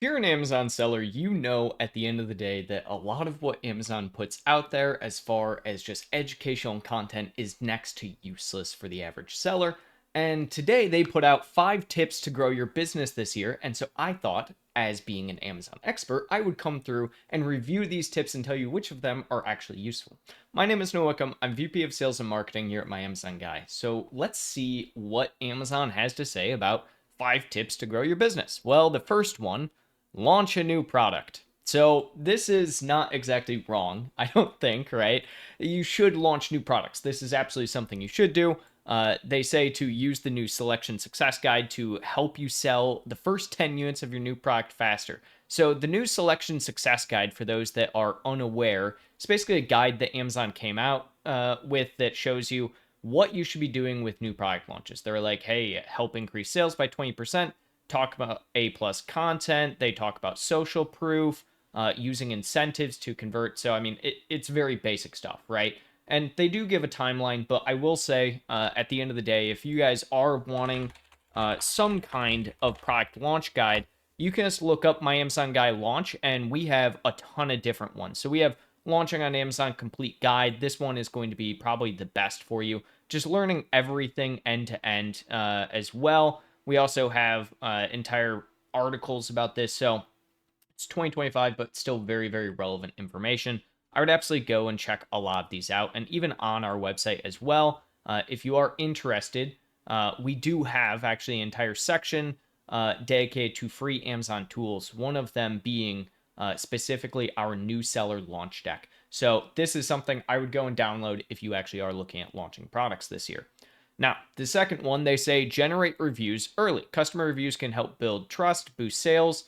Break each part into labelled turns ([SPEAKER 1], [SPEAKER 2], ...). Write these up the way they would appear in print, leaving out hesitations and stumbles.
[SPEAKER 1] If you're an Amazon seller, you know at the end of the day that a lot of what Amazon puts out there, as far as just educational content, is next to useless for the average seller. And today they put out 5 tips to grow your business this year. And so I thought, as being an Amazon expert, I would come through and review these tips and tell you which of them are actually useful. My name is Noah Wickham. I'm VP of Sales and Marketing here at My Amazon Guy. So let's see what Amazon has to say about 5 tips to grow your business. Well, the first one, launch a new product. So this is not exactly wrong, I don't think, right? You should launch new products. This is absolutely something you should do. They say to use the new selection success guide to help you sell the first 10 units of your new product faster. So the new selection success guide, for those that are unaware, is basically a guide that Amazon came out with that shows you what you should be doing with new product launches. They're like, hey, help increase sales by 20%, talk about A plus content. They talk about social proof, using incentives to convert. So, I mean, it's very basic stuff, right? And they do give a timeline, but I will say at the end of the day, if you guys are wanting some kind of product launch guide, you can just look up My Amazon Guy Launch, and we have a ton of different ones. So we have Launching on Amazon Complete Guide. This one is going to be probably the best for you. Just learning everything end to end as well. We also have entire articles about this. So it's 2025, but still very, very relevant information. I would absolutely go and check a lot of these out, and even on our website as well. If you are interested, we do have actually an entire section dedicated to free Amazon tools, one of them being specifically our new seller launch deck. So this is something I would go and download if you actually are looking at launching products this year. Now, the second one, they say generate reviews early. Customer reviews can help build trust, boost sales,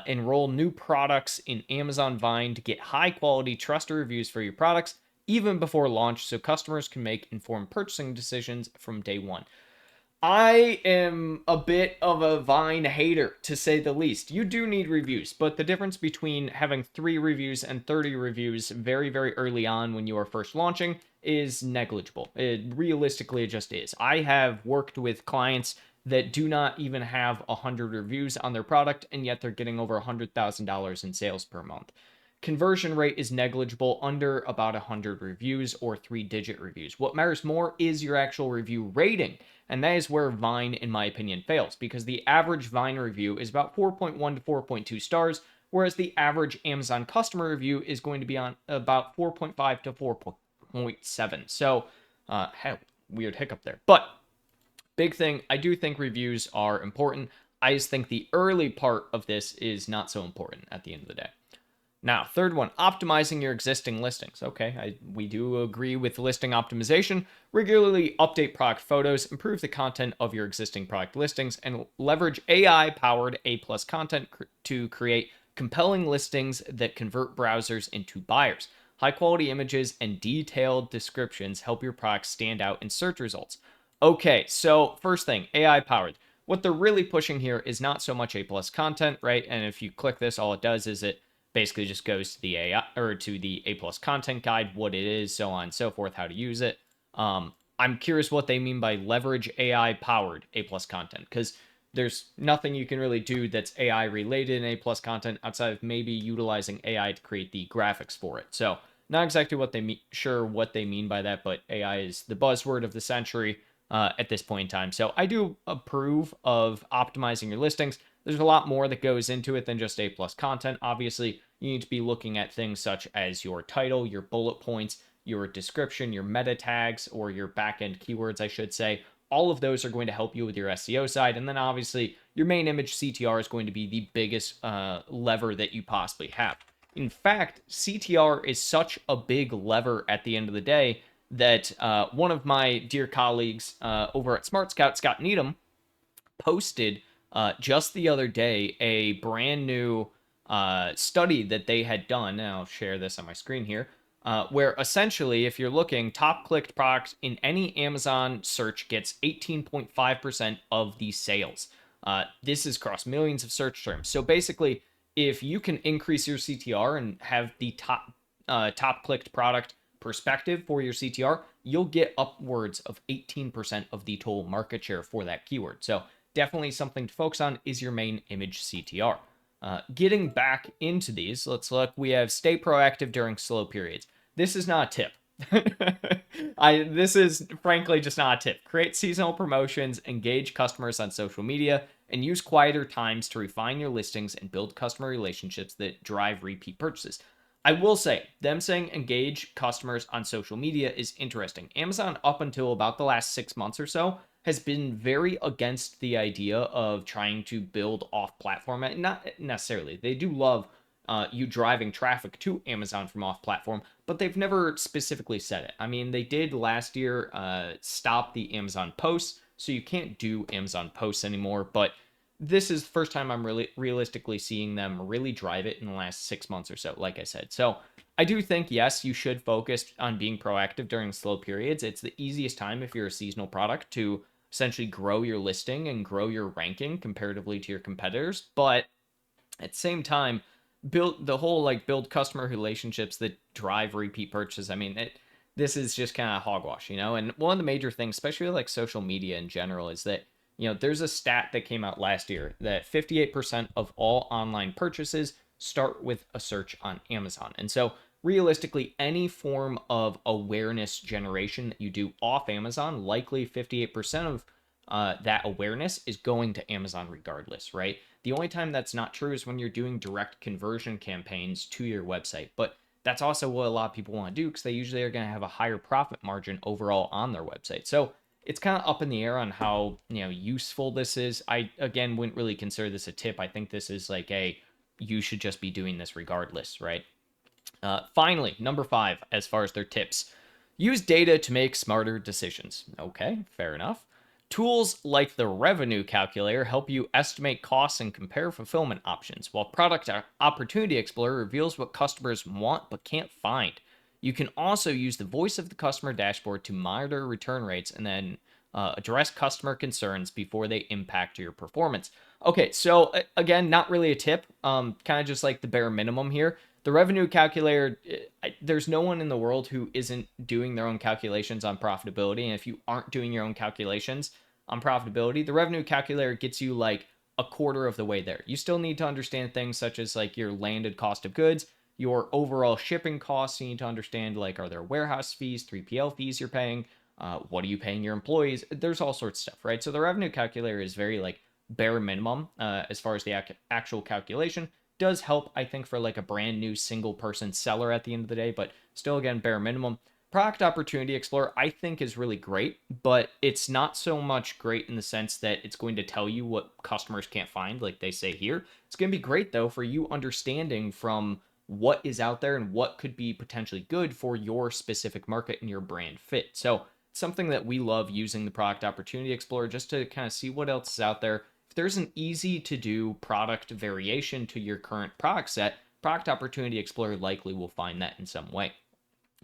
[SPEAKER 1] enroll new products in Amazon Vine to get high quality, trusted reviews for your products even before launch so customers can make informed purchasing decisions from day one. I am a bit of a Vine hater, to say the least. You do need reviews, but the difference between having 3 reviews and 30 reviews very, very early on when you are first launching is negligible. Realistically, it just is. I have worked with clients that do not even have 100 reviews on their product, and yet they're getting over $100,000 in sales per month. Conversion rate is negligible, under about 100 reviews or 3-digit reviews. What matters more is your actual review rating, and that is where Vine, in my opinion, fails, because the average Vine review is about 4.1 to 4.2 stars, whereas the average Amazon customer review is going to be on about 4.5 to 4.7. So, weird hiccup there. But big thing, I do think reviews are important. I just think the early part of this is not so important at the end of the day. Now, third one, optimizing your existing listings. Okay, we do agree with listing optimization. Regularly update product photos, improve the content of your existing product listings, and leverage AI-powered A-plus content to create compelling listings that convert browsers into buyers. High-quality images and detailed descriptions help your products stand out in search results. Okay, so first thing, AI-powered. What they're really pushing here is not so much A-plus content, right? And if you click this, all it does is it basically just goes to the AI or to the A plus content guide, what it is, so on and so forth, how to use it. I'm curious what they mean by leverage AI powered A plus content, because there's nothing you can really do that's AI related in A plus content outside of maybe utilizing AI to create the graphics for it. So not exactly what they what they mean by that, but AI is the buzzword of the century at this point in time. So I do approve of optimizing your listings. There's a lot more that goes into it than just A plus content. Obviously, you need to be looking at things such as your title, your bullet points, your description, your meta tags, or your backend keywords, I should say. All of those are going to help you with your SEO side. And then obviously, your main image CTR is going to be the biggest lever that you possibly have. In fact, CTR is such a big lever at the end of the day that one of my dear colleagues over at Smart Scout, Scott Needham, posted just the other day a brand new study that they had done. And I'll share this on my screen here, where essentially, if you're looking, top clicked products in any Amazon search gets 18.5% of the sales. This is across millions of search terms. So basically, if you can increase your CTR and have the top clicked product perspective for your CTR, you'll get upwards of 18% of the total market share for that keyword. So definitely something to focus on is your main image CTR. Getting back into these, let's look. We have stay proactive during slow periods. This is not a tip. This is frankly just not a tip. Create seasonal promotions, engage customers on social media, and use quieter times to refine your listings and build customer relationships that drive repeat purchases. I will say, them saying engage customers on social media is interesting. Amazon, up until about the last 6 months or so, has been very against the idea of trying to build off platform. Not necessarily. They do love you driving traffic to Amazon from off platform, but they've never specifically said it. I mean, they did last year stop the Amazon posts, so you can't do Amazon posts anymore, but this is the first time I'm really realistically seeing them really drive it in the last 6 months or so, like I said. So I do think, yes, you should focus on being proactive during slow periods. It's the easiest time if you're a seasonal product to essentially grow your listing and grow your ranking comparatively to your competitors. But at the same time, build the whole like build customer relationships that drive repeat purchase. I mean, this is just kind of hogwash, you know. And one of the major things, especially like social media in general, is that there's a stat that came out last year that 58% of all online purchases start with a search on Amazon. And so realistically, any form of awareness generation that you do off Amazon, likely 58% of that awareness is going to Amazon regardless, right? The only time that's not true is when you're doing direct conversion campaigns to your website. But that's also what a lot of people want to do because they usually are going to have a higher profit margin overall on their website. So it's kind of up in the air on how useful this is. I again wouldn't really consider this a tip. I think this is like you should just be doing this regardless, right? Finally, number 5, as far as their tips, use data to make smarter decisions. Okay, fair enough. Tools like the revenue calculator help you estimate costs and compare fulfillment options, while Product Opportunity Explorer reveals what customers want but can't find. You can also use the voice of the customer dashboard to monitor return rates and then address customer concerns before they impact your performance. Okay, so again, not really a tip, kind of just like the bare minimum here. The revenue calculator, there's no one in the world who isn't doing their own calculations on profitability. And if you aren't doing your own calculations on profitability, the revenue calculator gets you like a quarter of the way there. You still need to understand things such as like your landed cost of goods, your overall shipping costs. You need to understand like, are there warehouse fees, 3PL fees you're paying? What are you paying your employees? There's all sorts of stuff, right? So the revenue calculator is very like bare minimum as far as the actual calculation. Does help, I think, for like a brand new single person seller at the end of the day, but still, again, bare minimum. Product Opportunity Explorer, I think, is really great, but it's not so much great in the sense that it's going to tell you what customers can't find, like they say here. It's going to be great, though, for you understanding from what is out there and what could be potentially good for your specific market and your brand fit. So, it's something that we love using the Product Opportunity Explorer just to kind of see what else is out there. If there's an easy to do product variation to your current product set, Product Opportunity Explorer likely will find that in some way.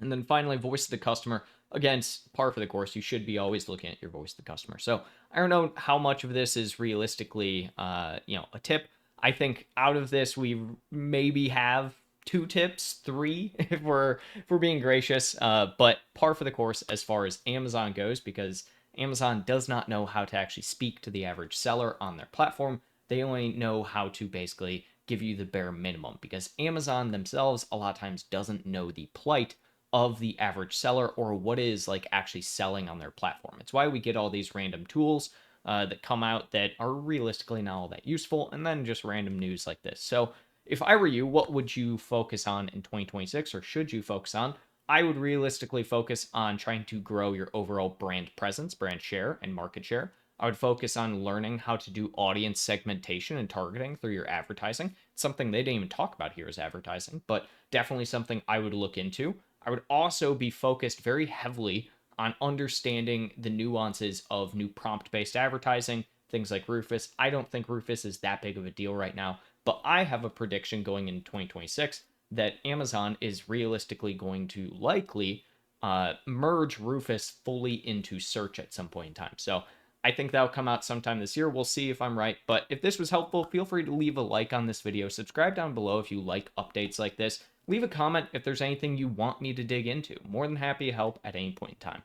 [SPEAKER 1] And then finally, voice of the customer. Again, par for the course. You should be always looking at your voice of the customer. So I don't know how much of this is realistically, a tip. I think out of this, we maybe have 2 tips, 3 if we're being gracious. But par for the course as far as Amazon goes, because Amazon does not know how to actually speak to the average seller on their platform. They only know how to basically give you the bare minimum because Amazon themselves a lot of times doesn't know the plight of the average seller or what is like actually selling on their platform. It's why we get all these random tools that come out that are realistically not all that useful, and then just random news like this. So if I were you, what would you focus on in 2026, or should you focus on? I would realistically focus on trying to grow your overall brand presence, brand share, and market share. I would focus on learning how to do audience segmentation and targeting through your advertising. It's something they didn't even talk about here as advertising, but definitely something I would look into. I would also be focused very heavily on understanding the nuances of new prompt-based advertising, things like Rufus. I don't think Rufus is that big of a deal right now, but I have a prediction going into 2026 that Amazon is realistically going to likely merge Rufus fully into search at some point in time. So I think that'll come out sometime this year. We'll see if I'm right. But if this was helpful, feel free to leave a like on this video. Subscribe down below if you like updates like this. Leave a comment if there's anything you want me to dig into. More than happy to help at any point in time.